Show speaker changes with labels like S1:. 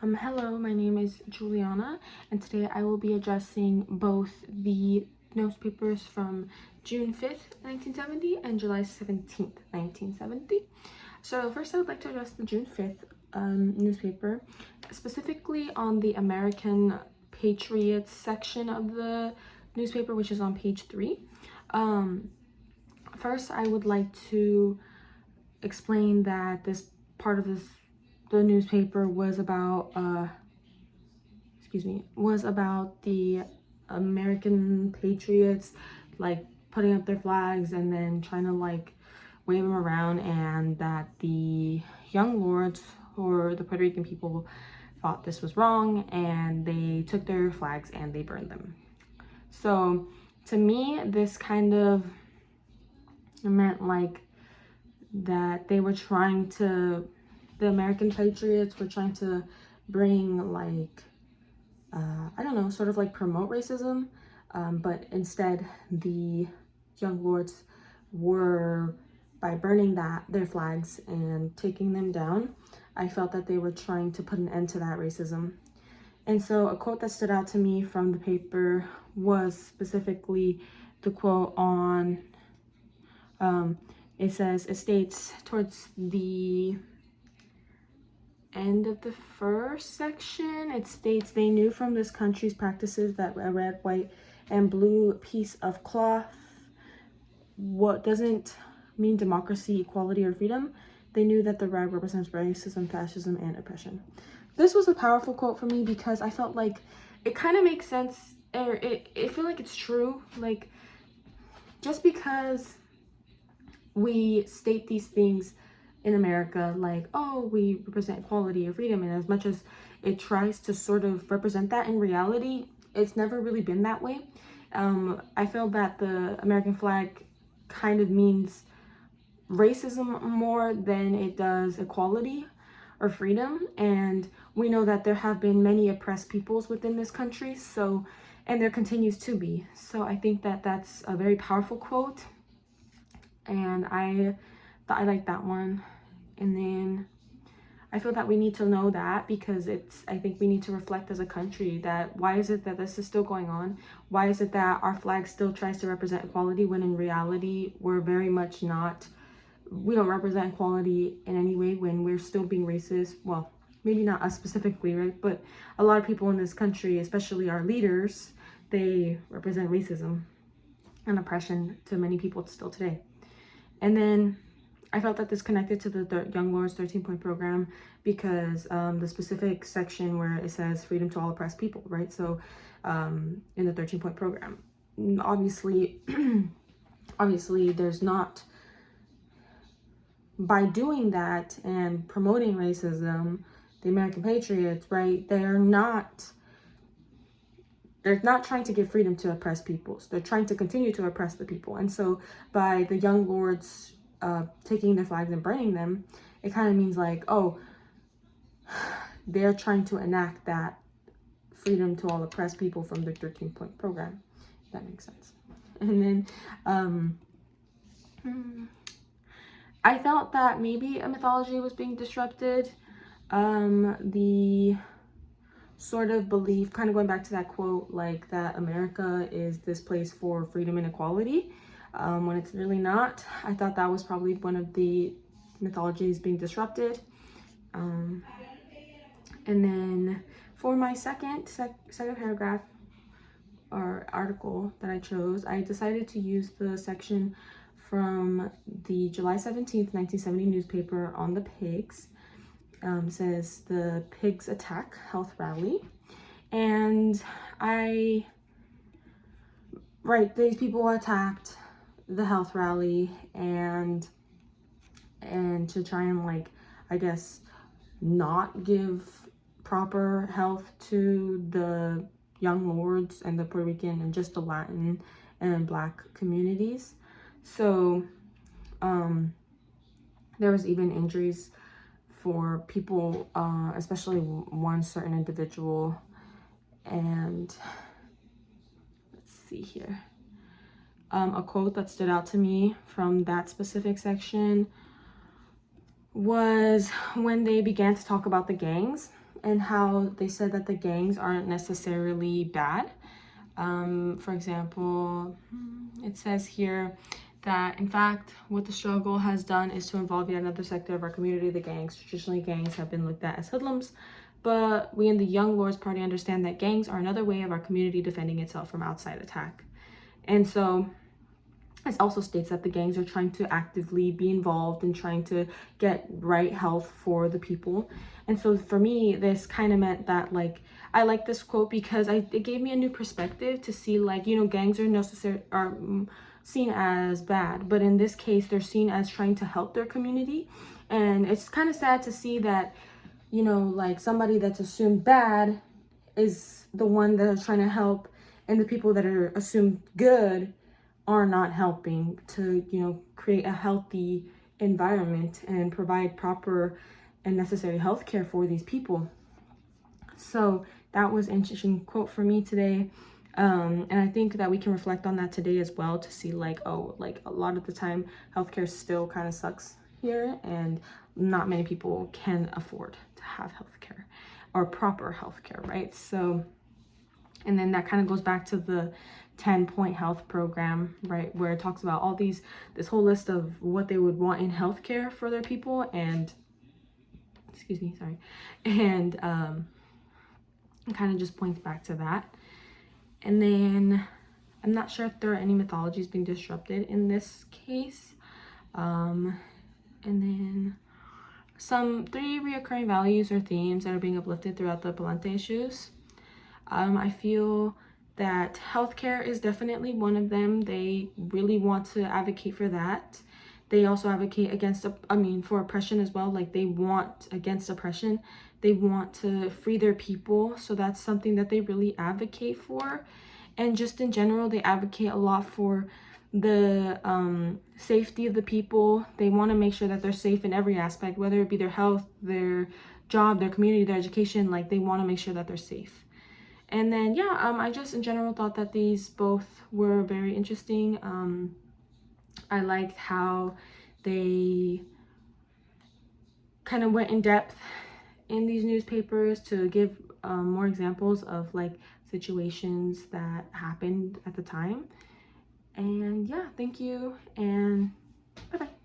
S1: Hello, my name is Juliana, and today I will be addressing both the newspapers from June 5th, 1970 and July 17th, 1970. So first I would like to address the June 5th newspaper, specifically on the American Patriots section of the newspaper, which is on page 3. First, I would like to explain that this part of the newspaper was about the American Patriots like putting up their flags and then trying to like wave them around, and that the young lords or the Puerto Rican people thought this was wrong and they took their flags and they burned them. So to me, this kind of meant like that they were the American Patriots were trying to bring like, I don't know, sort of like promote racism, but instead the young lords were, by burning their flags and taking them down, I felt that they were trying to put an end to that racism. And so a quote that stood out to me from the paper was specifically the quote on, it states towards the end of the first section, it states, "They knew from this country's practices that a red, white, and blue piece of cloth what doesn't mean democracy, equality, or freedom. They knew that the rag represents racism, fascism, and oppression." This was a powerful quote for me because I felt like it kind of makes sense, or it feel like it's true. Like, just because we state these things in America, like, oh, we represent equality or freedom, and as much as it tries to sort of represent that, in reality, it's never really been that way. I feel that the American flag kind of means racism more than it does equality or freedom, and we know that there have been many oppressed peoples within this country, so, and there continues to be. So I think that that's a very powerful quote, and I like that one. And then I feel that we need to know that, because I think we need to reflect as a country that why is it that this is still going on? Why is it that our flag still tries to represent equality when in reality we're very much not, we don't represent equality in any way, when we're still being racist? Well, maybe not us specifically, right? But a lot of people in this country, especially our leaders, they represent racism and oppression to many people still today. And then I felt that this connected to the Young Lords 13-point program because the specific section where it says freedom to all oppressed people, right? So in the 13-point program, obviously, there's not, by doing that and promoting racism, the American Patriots, right, they're not trying to give freedom to oppressed peoples. They're trying to continue to oppress the people. And so by the young lords taking their flags and burning them, it kind of means like, oh, they're trying to enact that freedom to all oppressed people from the 13-point program. If that makes sense. And then I felt that maybe a mythology was being disrupted. The sort of belief, kind of going back to that quote, like that America is this place for freedom and equality, when it's really not. I thought that was probably one of the mythologies being disrupted. And then for my second paragraph or article that I chose, I decided to use the section from the July 17th, 1970 newspaper on the pigs. Says the Pigs Attack Health Rally, and these people attacked the health rally and to try and, like, I guess, not give proper health to the young lords and the Puerto Rican and just the Latin and Black communities. So there was even injuries for people, especially one certain individual. And let's see here. A quote that stood out to me from that specific section was when they began to talk about the gangs. and how they said that the gangs aren't necessarily bad. For example, it says here that in fact what the struggle has done is to involve yet another sector of our community, the gangs. Traditionally, gangs have been looked at as hoodlums, but we in the Young Lords Party understand that gangs are another way of our community defending itself from outside attack. And so it also states that the gangs are trying to actively be involved in trying to get right health for the people. And so for me, this kind of meant that, like, I like this quote because it gave me a new perspective to see, like, you know, gangs are seen as bad, but in this case, they're seen as trying to help their community. And it's kind of sad to see that, you know, like, somebody that's assumed bad is the one that is trying to help, and the people that are assumed good are not helping to, you know, create a healthy environment and provide proper and necessary health care for these people. So that was an interesting quote for me today. And I think that we can reflect on that today as well to see, like, oh, like, a lot of the time healthcare still kind of sucks here, and not many people can afford to have healthcare or proper healthcare, right? So, and then that kind of goes back to the 10-point health program, right, where it talks about all this whole list of what they would want in healthcare for their people, and and it kind of just points back to that. And then I'm not sure if there are any mythologies being disrupted in this case. And then some 3 reoccurring values or themes that are being uplifted throughout the Palante issues. I feel that healthcare is definitely one of them. They really want to advocate for that. They also advocate against, for oppression as well. Like, they want against oppression. They want to free their people. So that's something that they really advocate for. And just in general, they advocate a lot for the safety of the people. They want to make sure that they're safe in every aspect, whether it be their health, their job, their community, their education. Like, they want to make sure that they're safe. And then, yeah, I just in general thought that these both were very interesting. I liked how they kind of went in depth in these newspapers to give more examples of, like, situations that happened at the time. And yeah, thank you, and bye-bye.